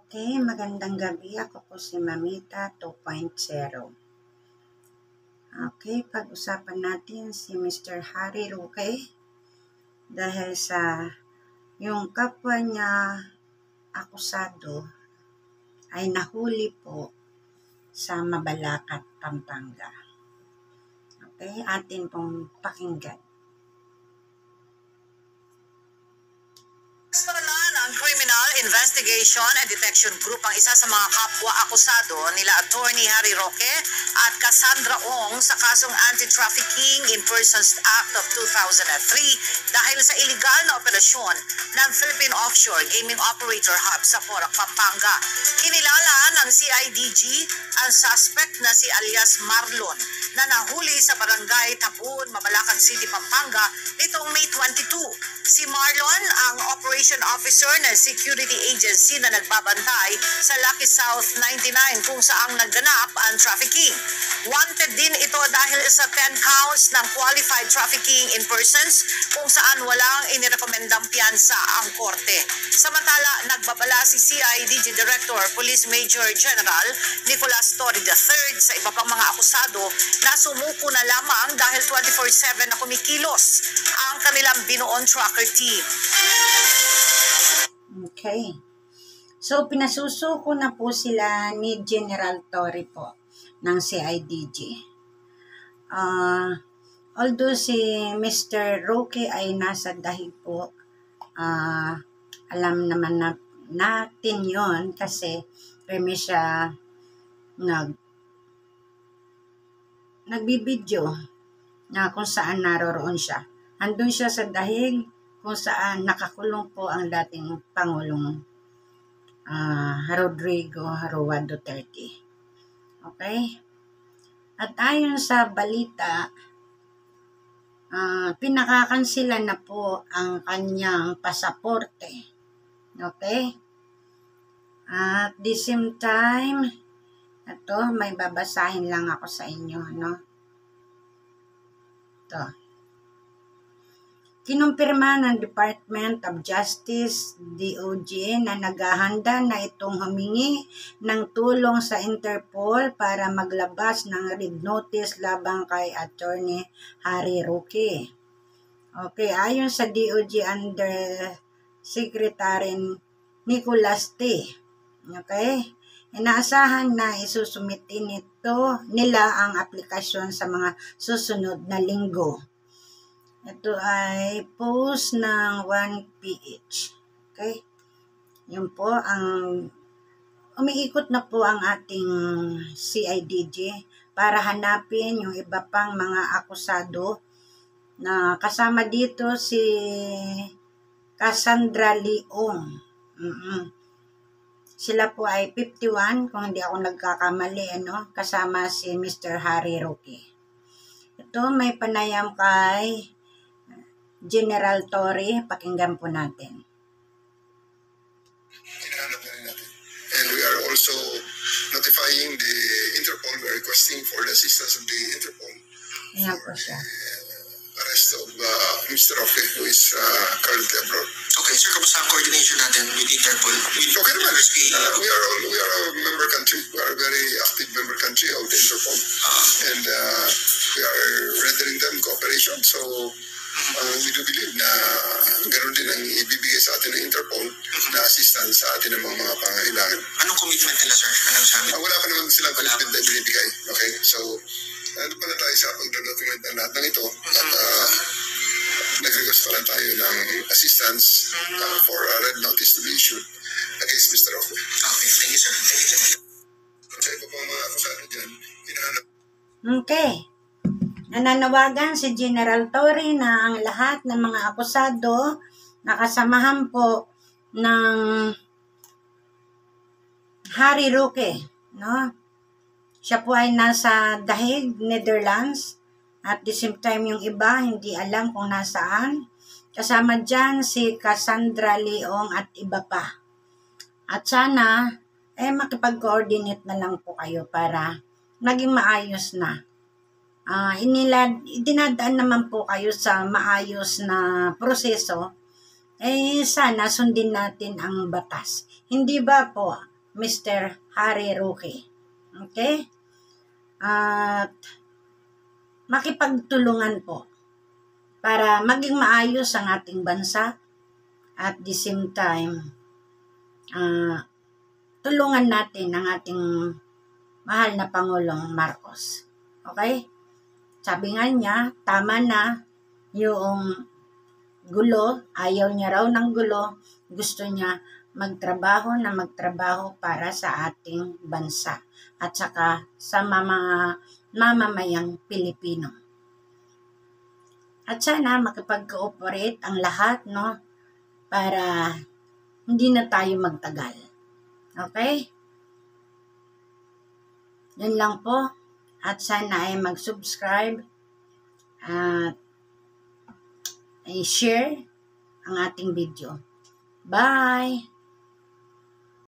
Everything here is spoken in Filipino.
Okay, magandang gabi. Ako po si Mamita 2.0. Okay, pag-usapan natin si Mr. Harry Roque dahil sa yung kapwa niya akusado ay nahuli po sa Mabalacat, Pampanga. Okay, atin pong pakinggan. Ang Criminal Investigation and Detection Group ang isa sa mga kapwa-akusado nila Attorney Harry Roque at Cassandra Ong sa kasong Anti-Trafficking in Persons Act of 2003 dahil sa iligal na operasyon ng Philippine Offshore Gaming Operator Hub sa Porac, Pampanga. Kinilala ng CIDG ang suspect na si alias Marlon na nahuli sa barangay Tabun, Mabalacat City, Pampanga nitong May 22. Si Marlon ang operation officer ng security agency na nagbabantay sa Lucky South 99 kung saang nagganap ang trafficking. Wanted din ito dahil sa 10 counts ng qualified trafficking in persons kung saan walang inirekomendang piyansa ang korte. Samantala, nagbabala si CIDG Director Police Major General Nicolas Torre III sa iba pang mga akusado na sumuko na lamang dahil 24/7 na kumikilos ang kanilang binuon tracker team. Okay. So, pinasusuko na po sila ni General Torre po ng CIDG. Although si Mr. Roque ay nasa dahig po, alam naman natin yon kasi premi siya nagbibideo na kung saan naroroon siya. Andun siya sa dahig kung saan nakakulong po ang dating Pangulong Rodrigo Roa Duterte. Okay? At ayon sa balita, pinakakansila na po ang kanyang pasaporte. Okay? At the same time, ito, may babasahin lang ako sa inyo, no? Ito. Kinumpirma ng Department of Justice, DOJ, na naghahanda na itong humingi ng tulong sa Interpol para maglabas ng red notice labang kay Attorney Harry Roque. Okay, ayon sa DOJ Under Secretary Nicolas T. Okay? Inaasahan na isusumitin nila ang aplikasyon sa mga susunod na linggo. Ito ay post ng 1PH. Okay? Yun po, umiikot na po ang ating CIDG para hanapin yung iba pang mga akusado na kasama dito si Cassandra Leong. Sila po ay 51, kung hindi ako nagkakamali, kasama si Mr. Harry Roque. Ito, may panayam kay General Torre, pakinggan po natin. Hinahanap na rin natin. And we are also notifying the Interpol. We are requesting for the assistance of the Interpol. Ayan po siya. Arrest of Mr. Roque, who is currently abroad. Okay, sir, kamusta ang coordination natin with Interpol? Okay naman. We are a member country. We are a very active member country of the Interpol. And we are rendering them cooperation. So, we do believe na ganoon din ang ibibigay sa atin ng Interpol na assistance sa atin ng mga pangangailangan. Anong commitment nila, sir? Anong sabi? Wala pa naman silang commitment na binibigay. Okay? So, ano pa na tayo sa pagdodocument ng lahat ng ito at nag-request pa lang tayo ng assistance for a red notice to be issued against Mr. Roque. Okay, thank you, sir. Thank you, sir. Sa iba pang mga akusado dyan, hinahanap. Okay. Nananawagan si General Torre na ang lahat ng mga akusado na kasamahan po ng Harry Roque, no? Siya po ay nasa dahig, Netherlands, at the same time yung iba hindi alam kung nasaan. Kasama dyan si Cassandra Leong at iba pa. At sana makipag-coordinate na lang po kayo para maging maayos na. Dinadaan naman po kayo sa maayos na proseso, sana sundin natin ang batas. Hindi ba po, Mr. Harry Roque. Okay? At makipagtulungan po para maging maayos ang ating bansa at the same time tulungan natin ang ating mahal na Pangulong Marcos. Okay? Sabi nga niya, tama na yung gulo, ayaw niya raw ng gulo, gusto niya magtrabaho para sa ating bansa at saka sa mga mamamayang Pilipino. At sana makipag-cooperate ang lahat, no, para hindi na tayo magtagal. Okay? Yun lang po. At sana ay mag-subscribe at i-share ang ating video. Bye!